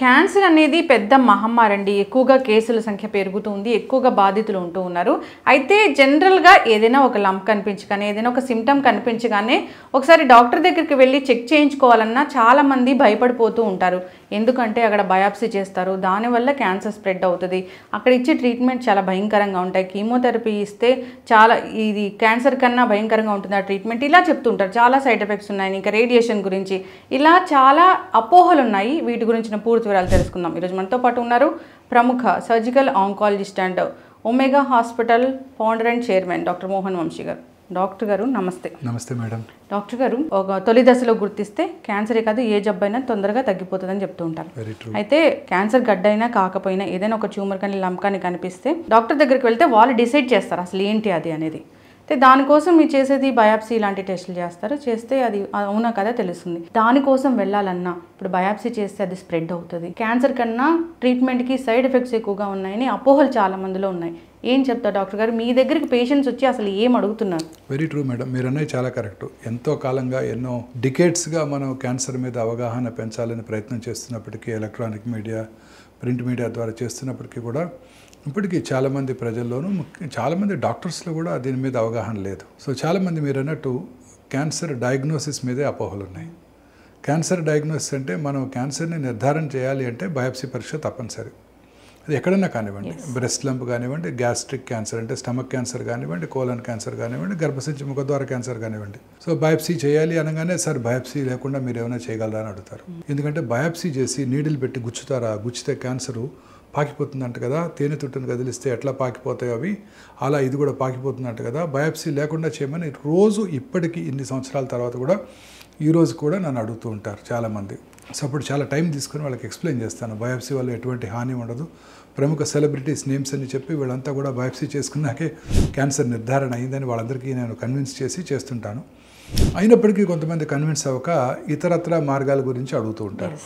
Cancer అనేది పెద్ద మహమ్మారి అండి. ఎక్కువగా కేసుల సంఖ్య పెరుగుతుంది, ఎక్కువగా బాధితులు ఉంటూ ఉన్నారు. అయితే జనరల్గా ఏదైనా ఒక లంప్ కనిపించగానే, ఏదైనా ఒక సిమ్టమ్ కనిపించగానే ఒకసారి డాక్టర్ దగ్గరికి వెళ్ళి చెక్ చేయించుకోవాలన్నా చాలామంది భయపడిపోతూ ఉంటారు. ఎందుకంటే అక్కడ బయాప్సీ చేస్తారు, దానివల్ల క్యాన్సర్ స్ప్రెడ్ అవుతుంది. అక్కడ ఇచ్చే ట్రీట్మెంట్ చాలా భయంకరంగా ఉంటాయి. కీమోథెరపీ ఇస్తే చాలా ఇది క్యాన్సర్ కన్నా భయంకరంగా ఉంటుంది ఆ ట్రీట్మెంట్, ఇలా చెప్తుంటారు. చాలా సైడ్ ఎఫెక్ట్స్ ఉన్నాయి, ఇంకా రేడియేషన్ గురించి ఇలా చాలా అపోహలు ఉన్నాయి. వీటి గురించిన పూర్తి వివరాలు తెలుసుకుందాం. ఈరోజు మనతో పాటు ఉన్నారు ప్రముఖ surgical oncologist and Omega hospital founder and chairman doctor Mohan Vamsi గారు. డాక్టర్ గారు నమస్తే. నమస్తే మేడం. డాక్టర్ గారు, ఒక తొలి దశలో గుర్తిస్తే క్యాన్సరే కాదు ఏ జబ్బైనా తొందరగా తగ్గిపోతుందని చెప్తూ ఉంటారు. అయితే క్యాన్సర్ గడ్డైనా కాకపోయినా ఏదైనా ఒక ట్యూమర్ కానీ లంప్ కానీ కనిపిస్తే డాక్టర్ దగ్గరికి వెళ్తే వాళ్ళు డిసైడ్ చేస్తారు అసలు ఏంటి అది అనేది. అయితే దానికోసం మీరు చేసేది బయాప్సీ ఇలాంటి టెస్టులు చేస్తారు. చేస్తే అది అవునా కదా తెలుస్తుంది. దానికోసం వెళ్ళాలన్నా ఇప్పుడు బయాప్సీ చేస్తే అది స్ప్రెడ్ అవుతుంది. క్యాన్సర్ కన్నా ట్రీట్మెంట్కి సైడ్ ఎఫెక్ట్స్ ఎక్కువగా ఉన్నాయని అపోహలు చాలా మందిలో ఉన్నాయి. ఏం చెప్తారు డాక్టర్ గారు? మీ దగ్గరికి పేషెంట్స్ వచ్చి అసలు ఏం అడుగుతున్నారు? వెరీ ట్రూ మేడం, మీరు అన్నది చాలా కరెక్ట్. ఎంతో కాలంగా ఎన్నో డికేట్స్గా మనం క్యాన్సర్ మీద అవగాహన పెంచాలని ప్రయత్నం చేస్తున్నప్పటికీ, ఎలక్ట్రానిక్ మీడియా, ప్రింట్ మీడియా ద్వారా చేస్తున్నప్పటికీ కూడా ఇప్పటికీ చాలామంది ప్రజల్లోనూ, చాలామంది డాక్టర్స్లో కూడా దీని మీద అవగాహన లేదు. సో చాలామంది మీరు అన్నట్టు క్యాన్సర్ డయాగ్నోసిస్ మీదే అపోహలు ఉన్నాయి. క్యాన్సర్ డయాగ్నోసిస్ అంటే మనం క్యాన్సర్ని నిర్ధారణ చేయాలి అంటే బయాప్సీ పరీక్ష తప్పనిసరి. అది ఎక్కడన్నా కానివ్వండి, బ్రెస్ట్ లంప్ కానివ్వండి, గ్యాస్ట్రిక్ క్యాన్సర్ అంటే స్టమక్ క్యాన్సర్ కానివ్వండి, కోలన్ క్యాన్సర్ కానివ్వండి, గర్భసంచి ముఖద్వార క్యాన్సర్ కానివ్వండి. సో బయాప్సీ చేయాలి అనగానే సార్ బయాప్సీ లేకుండా మీరు ఏమైనా చేయగలరా అని అడుగుతారు. ఎందుకంటే బయాప్సీ చేసి నీడిల్ పెట్టి గుచ్చుతారా, గుచ్చితే క్యాన్సరు పాకిపోతుందంట కదా, తేనె తుట్టును కదిలిస్తే ఎట్లా పాకిపోతాయో అవి అలా ఇది కూడా పాకిపోతుందంట కదా, బయాప్సీ లేకుండా చేయమని రోజు ఇప్పటికీ ఇన్ని సంవత్సరాల తర్వాత కూడా ఈరోజు కూడా నన్ను అడుగుతూ ఉంటారు చాలామంది. సో అప్పుడు చాలా టైం తీసుకుని వాళ్ళకి ఎక్స్ప్లెయిన్ చేస్తాను. బయాప్సీ వల్ల ఎటువంటి హాని ఉండదు. ప్రముఖ సెలబ్రిటీస్ నేమ్స్ అని చెప్పి వీళ్ళంతా కూడా బయాప్సీ చేసుకున్నాకే క్యాన్సర్ నిర్ధారణ అయిందని వాళ్ళందరికీ నేను కన్విన్స్ చేసి చేస్తుంటాను. అయినప్పటికీ కొంతమంది కన్విన్స్ అవ్వక ఇతరత్ర మార్గాల గురించి అడుగుతూ ఉంటారు.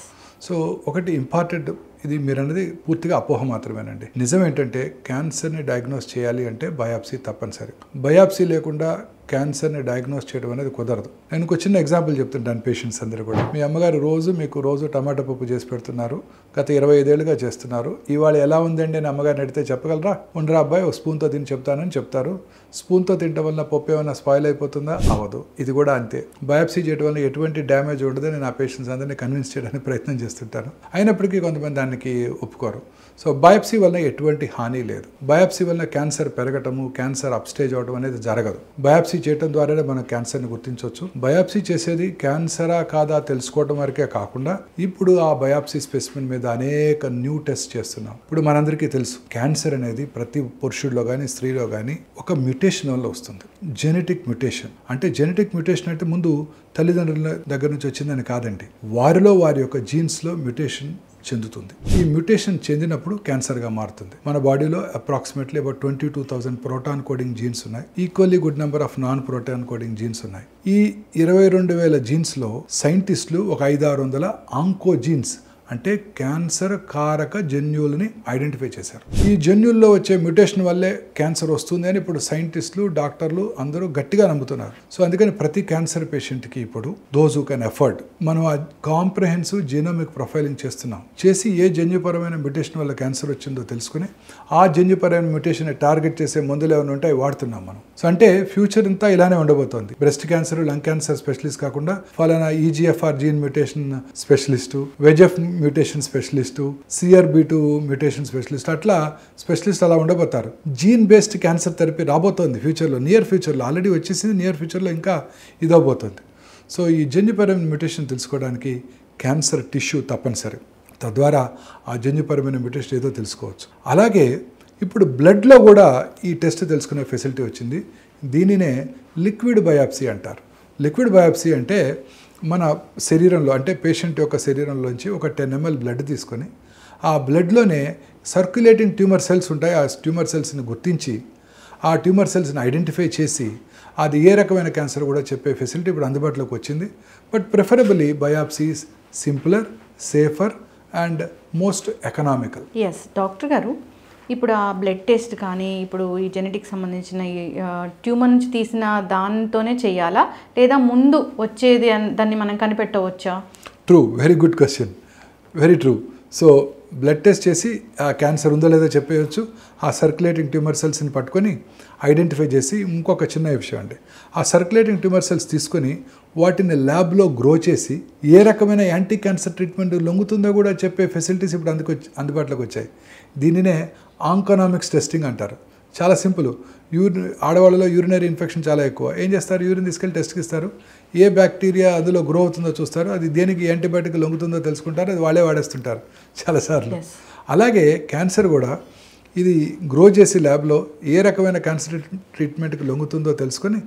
సో ఒకటి ఇంపార్టెంట్, ఇది మీరు అన్నది పూర్తిగా అపోహ మాత్రమేనండి. నిజం ఏంటంటే క్యాన్సర్ని డయాగ్నోస్ చేయాలి అంటే బయాప్సీ తప్పనిసరి. బయాప్సీ లేకుండా క్యాన్సర్ని డయాగ్నోస్ చేయడం అనేది కుదరదు. నేను ఒక చిన్న ఎగ్జాంపుల్ చెప్తుంటాను పేషెంట్స్ అందరూ కూడా. మీ అమ్మగారు మీకు రోజు టమాటా పప్పు చేసి పెడుతున్నారు, గత 25 ఏళ్ళుగా చేస్తున్నారు. ఇవాళ ఎలా ఉందండి అని అమ్మగారిని అడిగితే చెప్పగలరా? ఉండరా అబ్బాయి, ఒక స్పూన్తో తిని చెప్తానని చెప్తారు. స్పూన్తో తినడం వల్ల పప్పు ఏమైనా స్పాయిల్ అయిపోతుందా? అవ్వదు. ఇది కూడా అంతే. బయాప్సీ చేయడం వల్ల ఎటువంటి డ్యామేజ్ ఉండదని నా పేషెంట్స్ అందరినీ కన్విన్స్ చేయడానికి ప్రయత్నం చేస్తుంటాను. అయినప్పటికీ కొంతమంది దానికి ఒప్పుకోరు. సో బయాప్సీ వల్ల ఎటువంటి హాని లేదు. బయాప్సీ వల్ల క్యాన్సర్ పెరగటము, క్యాన్సర్ అప్స్టేజ్ అవడం అనేది జరగదు. బయాప్సీ చేయడం ద్వారానే మనం క్యాన్సర్ని గుర్తించవచ్చు. బయాప్సీ చేసేది క్యాన్సరా కాదా తెలుసుకోవడం వరకే కాకుండా ఇప్పుడు ఆ బయాప్సీ స్పెసిమెన్ మీద అనేక న్యూ టెస్ట్ చేస్తున్నాం. ఇప్పుడు మనందరికీ తెలుసు క్యాన్సర్ అనేది ప్రతి పురుషుడిలో కానీ స్త్రీలో కానీ ఒక మ్యుటేషన్ వల్ల వస్తుంది. జెనెటిక్ మ్యుటేషన్ అంటే, జెనెటిక్ మ్యుటేషన్ అంటే ముందు తల్లిదండ్రుల దగ్గర నుంచి వచ్చిందని కాదండి, వారిలో వారి యొక్క జీన్స్లో మ్యుటేషన్ చెందుతుంది. ఈ మ్యుటేషన్ చెందినప్పుడు క్యాన్సర్గా మారుతుంది. మన బాడీలో approximately about 22,000 protein coding genes ఉన్నాయి. Equally good number of non protein coding genes ఉన్నాయి. ఈ 22,000 జీన్స్లో సైంటిస్టులు ఒక 500-600 ఆంకోజీన్స్ అంటే క్యాన్సర్ కారక జన్యువులని ఐడెంటిఫై చేశారు. ఈ జన్యుల్లో వచ్చే మ్యుటేషన్ వల్లే క్యాన్సర్ వస్తుంది అని ఇప్పుడు సైంటిస్టులు, డాక్టర్లు అందరూ గట్టిగా నమ్ముతున్నారు. సో అందుకని ప్రతి క్యాన్సర్ పేషెంట్కి ఇప్పుడు దోస్ హూ కెన్ ఎఫర్డ్ మనం ఆ కాంప్రహెన్సివ్ జీనోమిక్ ప్రొఫైలింగ్ చేస్తున్నాం. చేసి ఏ జన్యుపరమైన మ్యుటేషన్ వల్ల క్యాన్సర్ వచ్చిందో తెలుసుకుని ఆ జన్యుపరమైన మ్యుటేషన్ టార్గెట్ చేసే మందులు ఏమైనా ఉంటే అవి వాడుతున్నాం మనం. సో అంటే ఫ్యూచర్ అంతా ఇలానే ఉండబోతోంది. Breast cancer, lung cancer specialist కాకుండా ఫలానా EGFR gene mutation specialist, VEGF mutation specialist, CRB2 mutation specialist, అట్లా స్పెషలిస్ట్ అలా ఉండబోతారు. జీన్ బేస్డ్ క్యాన్సర్ థెరపీ రాబోతోంది ఫ్యూచర్లో, నియర్ ఫ్యూచర్లో. ఆల్రెడీ వచ్చేసింది, నియర్ ఫ్యూచర్లో ఇంకా ఇదవబోతుంది. సో ఈ జన్యుపరమైన మ్యూటేషన్ తెలుసుకోవడానికి క్యాన్సర్ టిష్యూ తప్పనిసరి. తద్వారా ఆ జన్యుపరమైన మ్యూటేషన్ ఏదో తెలుసుకోవచ్చు. అలాగే ఇప్పుడు బ్లడ్లో కూడా ఈ టెస్ట్ తెలుసుకునే ఫెసిలిటీ వచ్చింది. దీనినే లిక్విడ్ బయాప్సీ అంటారు. లిక్విడ్ బయాప్సీ అంటే మన శరీరంలో, అంటే పేషెంట్ యొక్క శరీరంలోంచి ఒక 10 ml బ్లడ్ తీసుకొని ఆ బ్లడ్లోనే సర్క్యులేటింగ్ ట్యూమర్ సెల్స్ ఉంటాయి. ఆ ట్యూమర్ సెల్స్ని గుర్తించి ఆ ట్యూమర్ సెల్స్ని ఐడెంటిఫై చేసి అది ఏ రకమైన క్యాన్సర్ కూడా చెప్పే ఫెసిలిటీ ఇప్పుడు అందుబాటులోకి వచ్చింది. But preferably biopsies simpler, safer and most economical. Yes doctor గారు, ఇప్పుడు ఆ బ్లడ్ టెస్ట్ కానీ ఇప్పుడు ఈ జెనెటిక్ సంబంధించిన ట్యూమర్ నుంచి తీసిన దాంతోనే చేయాలా, లేదా ముందు వచ్చేది దాన్ని మనం కనిపెట్టవచ్చా? True, very good question, very true. So blood test చేసి ఆ క్యాన్సర్ ఉందో లేదో చెప్పేయచ్చు. ఆ సర్క్యులేటింగ్ ట్యూమర్ సెల్స్ని పట్టుకొని ఐడెంటిఫై చేసి, ఇంకొక చిన్న విషయం అండి, ఆ సర్క్యులేటింగ్ ట్యూమర్ సెల్స్ తీసుకొని వాటిని ల్యాబ్లో గ్రో చేసి ఏ రకమైన యాంటీ క్యాన్సర్ ట్రీట్మెంట్ లొంగుతుందో కూడా చెప్పే ఫెసిలిటీస్ ఇప్పుడు అందుబాటులోకి వచ్చాయి. దీనినే ఆంకోనామిక్స్ టెస్టింగ్ అంటారు. చాలా సింపుల్. ఆడవాళ్ళలో యూరినరీ ఇన్ఫెక్షన్ చాలా ఎక్కువ. ఏం చేస్తారు? యూరిన్ తీసుకెళ్ళి టెస్ట్కి ఇస్తారు. ఏ బ్యాక్టీరియా అందులో గ్రో అవుతుందో చూస్తారు. అది దేనికి యాంటీబయాటిక్ లొంగుతుందో తెలుసుకుంటారు. అది వాళ్ళే వాడేస్తుంటారు చాలాసార్లు. అలాగే క్యాన్సర్ కూడా ఇది గ్రో చేసి ల్యాబ్లో ఏ రకమైన క్యాన్సర్ ట్రీట్మెంట్కి లొంగుతుందో తెలుసుకొని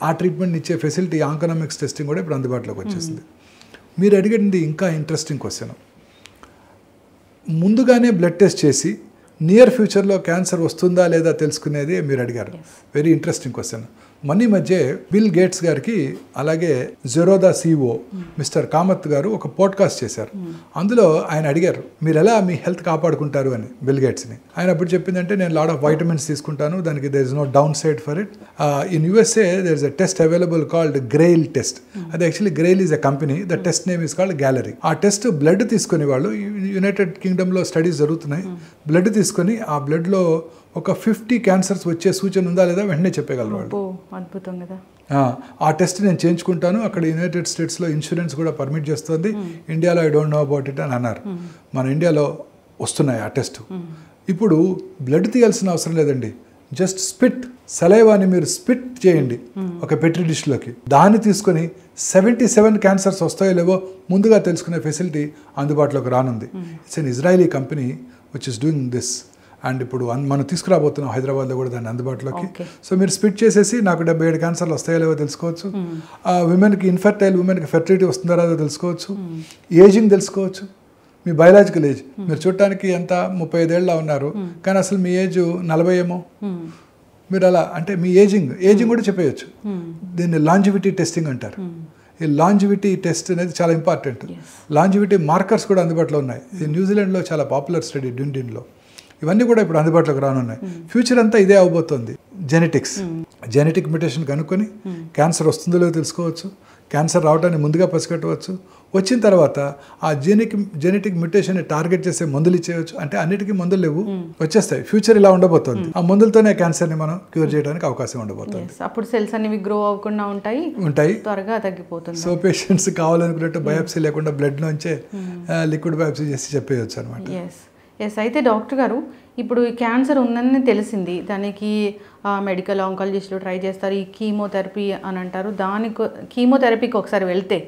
ఆ ట్రీట్మెంట్ ఇచ్చే ఫెసిలిటీ ఆంకోనామిక్స్ టెస్టింగ్ కూడా ఇప్పుడు అందుబాటులోకి వచ్చేసింది. మీరు అడిగింది ఇంకా ఇంట్రెస్టింగ్ క్వశ్చన్. ముందుగానే బ్లడ్ టెస్ట్ చేసి నియర్ ఫ్యూచర్లో క్యాన్సర్ వస్తుందా లేదా తెలుసుకునేది మీరు అడిగారు. Very interesting question. మొన్న మధ్య బిల్ గేట్స్ గారికి అలాగే జెరోదా సిఇఓ మిస్టర్ కామత్ గారు ఒక పోడ్కాస్ట్ చేశారు. అందులో ఆయన అడిగారు, మీరు ఎలా మీ హెల్త్ కాపాడుకుంటారు అని బిల్ గేట్స్ని. ఆయన అప్పుడు చెప్పిందంటే, నేను లాట్ ఆఫ్ వైటమిన్స్ తీసుకుంటాను, దానికి there is no downside for it. In USA there is a test available called Grail test. అది actually Grail is a company. The test name is called Galleri. ఆ test blood తీసుకునే వాళ్ళు, United కింగ్డమ్లో studies జరుగుతున్నాయి, blood తీసుకొని ఆ బ్లడ్లో ఒక 50 క్యాన్సర్స్ వచ్చే సూచన ఉందా లేదా వెంటనే చెప్పగలరు వాళ్ళు. అద్భుతం కదా. ఆ టెస్ట్ నేను చేయించుకుంటాను, అక్కడ యునైటెడ్ స్టేట్స్లో ఇన్సూరెన్స్ కూడా పర్మిట్ చేస్తుంది, ఇండియాలో I don't know about it అని అన్నారు. మన ఇండియాలో వస్తున్నాయి ఆ టెస్ట్. ఇప్పుడు బ్లడ్ తీయాల్సిన అవసరం లేదండి. జస్ట్ స్పిట్, సలైవాని మీరు స్పిట్ చేయండి ఒక పెట్రీ డిష్లోకి. దాన్ని తీసుకొని 77 క్యాన్సర్స్ వస్తాయో లేవో ముందుగా తెలుసుకునే ఫెసిలిటీ అందుబాటులోకి రానుంది. It's an Israeli company which is doing this. And ఇప్పుడు మనం తీసుకురాబోతున్నాం హైదరాబాద్లో కూడా దాన్ని అందుబాటులోకి. సో మీరు స్పిట్ చేసేసి నాకు 77 క్యాన్సర్లు వస్తాయో లేవో తెలుసుకోవచ్చు. విమెన్కి ఇన్ఫర్టైల్ విమెన్కి ఫెర్టిలిటీ వస్తుందో లేదో తెలుసుకోవచ్చు. ఏజింగ్ తెలుసుకోవచ్చు, మీ బయలాజికల్ ఏజ్. మీరు చూడటానికి ఎంత 35 ఉన్నారు, కానీ అసలు మీ ఏజ్ 40 ఏమో. మీరు అలా అంటే మీ ఏజింగ్ కూడా చెప్పేయచ్చు. దీన్ని లాంజివిటీ టెస్టింగ్ అంటారు. ఈ లాంజివిటీ టెస్ట్ అనేది చాలా ఇంపార్టెంట్. లాంజివిటీ మార్కర్స్ కూడా అందుబాటులో ఉన్నాయి. ఇది న్యూజిలాండ్లో చాలా పాపులర్ స్టడీ, డ్యూండిన్లో. ఇవన్నీ కూడా ఇప్పుడు అందుబాటులోకి రానున్నాయి. ఫ్యూచర్ అంతా ఇదే అవబోతుంది. జెనెటిక్ మ్యుటేషన్ కనుక్కొని క్యాన్సర్ వస్తుందో లేదో తెలుసుకోవచ్చు, క్యాన్సర్ రావడాన్ని ముందుగా పసిగట్టవచ్చు. వచ్చిన తర్వాత ఆ జెనెటిక్ మ్యుటేషన్ని టార్గెట్ చేసే మందులు ఇచ్చేయచ్చు. అంటే అన్నిటికీ మందులు లేవు, వచ్చేస్తాయి. ఫ్యూచర్ ఇలా ఉండబోతుంది. ఆ మందులతోనే క్యాన్సర్ని మనం క్యూర్ చేయడానికి అవకాశం ఉండబోతుంది. అప్పుడు సెల్స్ అనేవి గ్రో అవ్వకుండా ఉంటాయి, త్వరగా తగ్గిపోతుంది. సో పేషెంట్స్ కావాలనుకున్నట్టు బయాప్సీ లేకుండా బ్లడ్ నుంచే లిక్విడ్ బయాప్సీ చేసి చెప్పేయచ్చు అనమాట. ఎస్. అయితే డాక్టర్ గారు, ఇప్పుడు ఈ క్యాన్సర్ ఉందని తెలిసింది, దానికి మెడికల్ ఆంకాలజిస్టులు ట్రై చేస్తారు, ఈ కీమోథెరపీ అని అంటారు. కీమోథెరపీకి ఒకసారి వెళ్తే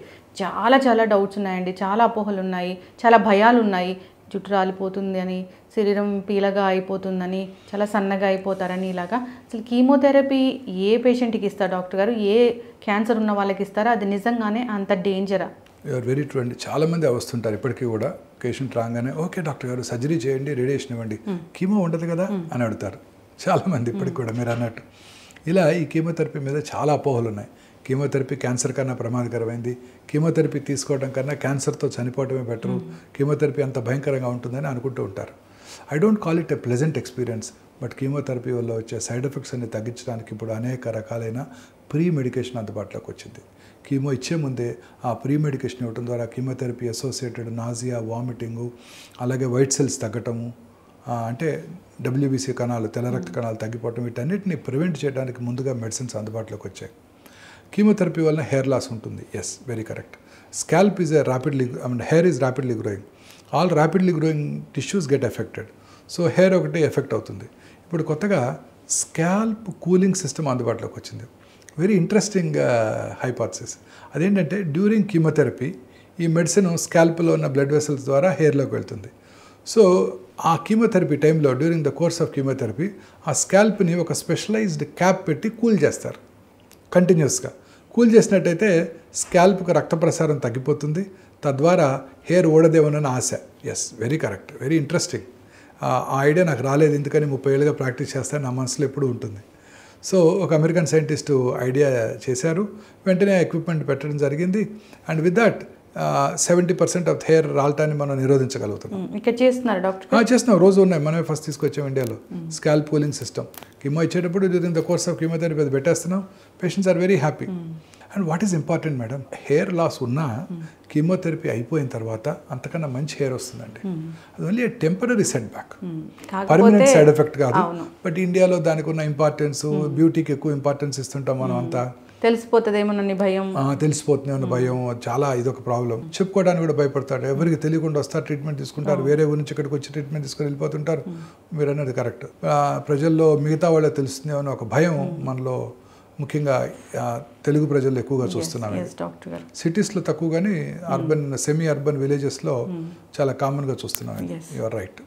చాలా డౌట్స్ ఉన్నాయండి, చాలా అపోహలు ఉన్నాయి, చాలా భయాలు ఉన్నాయి. జుట్టు రాలిపోతుంది అని, శరీరం పీలగా అయిపోతుందని, చాలా సన్నగా అయిపోతారని, ఇలాగా. అసలు కీమోథెరపీ ఏ పేషెంట్కి ఇస్తారు డాక్టర్ గారు? ఏ క్యాన్సర్ ఉన్న వాళ్ళకి ఇస్తారా? అది నిజంగానే అంత డేంజరా? యూఆర్ వెరీ ట్రూ అండి. చాలామంది వస్తుంటారు ఇప్పటికీ కూడా. పేషెంట్ రాగానే, ఓకే డాక్టర్ గారు సర్జరీ చేయండి, రేడియేషన్ ఇవ్వండి, కీమో ఉండదు కదా అని అడుగుతారు చాలామంది ఇప్పటికి కూడా మీరు అన్నట్టు. ఇలా ఈ కీమోథెరపీ మీద చాలా అపోహలు ఉన్నాయి. కీమోథెరపీ క్యాన్సర్ కన్నా ప్రమాదకరమైంది, కీమోథెరపీ తీసుకోవడం కన్నా క్యాన్సర్తో చనిపోవడమే బెటరు, కీమోథెరపీ అంత భయంకరంగా ఉంటుందని అనుకుంటూ ఉంటారు. I don't call it a pleasant experience, but chemotherapy వల్ల వచ్చే సైడ్ ఎఫెక్ట్స్ అన్ని తగ్గించడానికి ఇప్పుడు అనేక రకాలైన ప్రీ మెడికేషన్ అందుబాటులోకి వచ్చింది. కీమో ఇచ్చే ముందే ఆ ప్రీ మెడికేషన్ ఇవ్వడం ద్వారా కీమోథెరపీ అసోసియేటెడ్ నాజియా, వామిటింగు, అలాగే వైట్ సెల్స్ తగ్గటము, అంటే WBC కణాలు, తెల్ల రక్త కణాలు తగ్గిపోవటం, వీటన్నిటిని ప్రివెంట్ చేయడానికి ముందుగా మెడిసిన్స్ అందుబాటులోకి వచ్చాయి. కీమోథెరపీ వలన హెయిర్ లాస్ ఉంటుంది. Yes, very correct. Scalp is hair is rapidly growing. All rapidly growing tissues get affected. So hair ఒకటి ఎఫెక్ట్ అవుతుంది. ఇప్పుడు కొత్తగా స్కాల్ప్ కూలింగ్ సిస్టమ్ అందుబాటులోకి వచ్చింది. Very interesting hypothesis. అదేంటంటే డ్యూరింగ్ కీమోథెరపీ ఈ మెడిసిన్ స్కాల్ప్లో ఉన్న బ్లడ్ వెసల్స్ ద్వారా హెయిర్లోకి వెళ్తుంది. సో ఆ కీమోథెరపీ టైంలో, during the course of chemotherapy, ఆ స్కాల్ప్ని ఒక స్పెషలైజ్డ్ క్యాప్ పెట్టి కూల్ చేస్తారు. కంటిన్యూస్గా కూల్ చేసినట్టయితే స్కాల్ప్కి రక్త ప్రసారం తగ్గిపోతుంది, తద్వారా హెయిర్ ఊడదేమోనని ఆశ. Yes, very correct, very interesting. ఆ ఐడియా నాకు రాలేదు, ఎందుకని 30 ఏళ్ళుగా ప్రాక్టీస్ చేస్తాను, నా మనసులో ఎప్పుడూ ఉంటుంది. సో ఒక అమెరికన్ సైంటిస్టు ఐడియా చేశారు, వెంటనే ఎక్విప్మెంట్ పెట్టడం జరిగింది. And with that 70% of hair రాలటాన్ని మనం నిరోధించగలుగుతున్నాం. ఇక్కడ చేస్తున్నారు డాక్టర్? చేస్తున్నాం, రోజు ఉన్నాయి. మనమే ఫస్ట్ తీసుకొచ్చాం ఇండియాలో స్కాల్ప్ కూలింగ్ సిస్టమ్. కీమో ఇచ్చేటప్పుడు during the course of chemotherapy అది పెట్టేస్తున్నాం. Patients are very happy. And what is important madam, hair loss ఉన్నా కీమోథెరపీ అయిపోయిన తర్వాత అంతకన్నా మంచి హెయిర్ వస్తుందండి. అది only temporary set back, permanent side effect కాదు. బట్ ఇండియాలో దానికి ఉన్న ఇంపార్టెన్స్, బ్యూటీకి ఎక్కువ ఇంపార్టెన్స్ ఇస్తుంటాం మనం అంతా. తెలిసిపోతుందేమోనని భయం, తెలిసిపోతుందేమో భయం, చాలా ఇదొక ప్రాబ్లం. చెప్పుకోవడానికి కూడా భయపడతాడు. ఎవరికి తెలియకుండా వస్తారు, ట్రీట్మెంట్ తీసుకుంటారు, వేరే ఊరి నుంచి ఇక్కడికి వచ్చి ట్రీట్మెంట్ తీసుకొని వెళ్ళిపోతుంటారు. మీరు అన్నది కరెక్ట్. ప్రజల్లో మిగతా వాళ్ళకి తెలుస్తుంది అని ఒక భయం మనలో ముఖ్యంగా తెలుగు ప్రజలు ఎక్కువగా చూస్తున్నాం. సిటీస్లో తక్కువ, కానీ అర్బన్ సెమీ అర్బన్ విలేజెస్లో చాలా కామన్గా చూస్తున్నాం. You are right.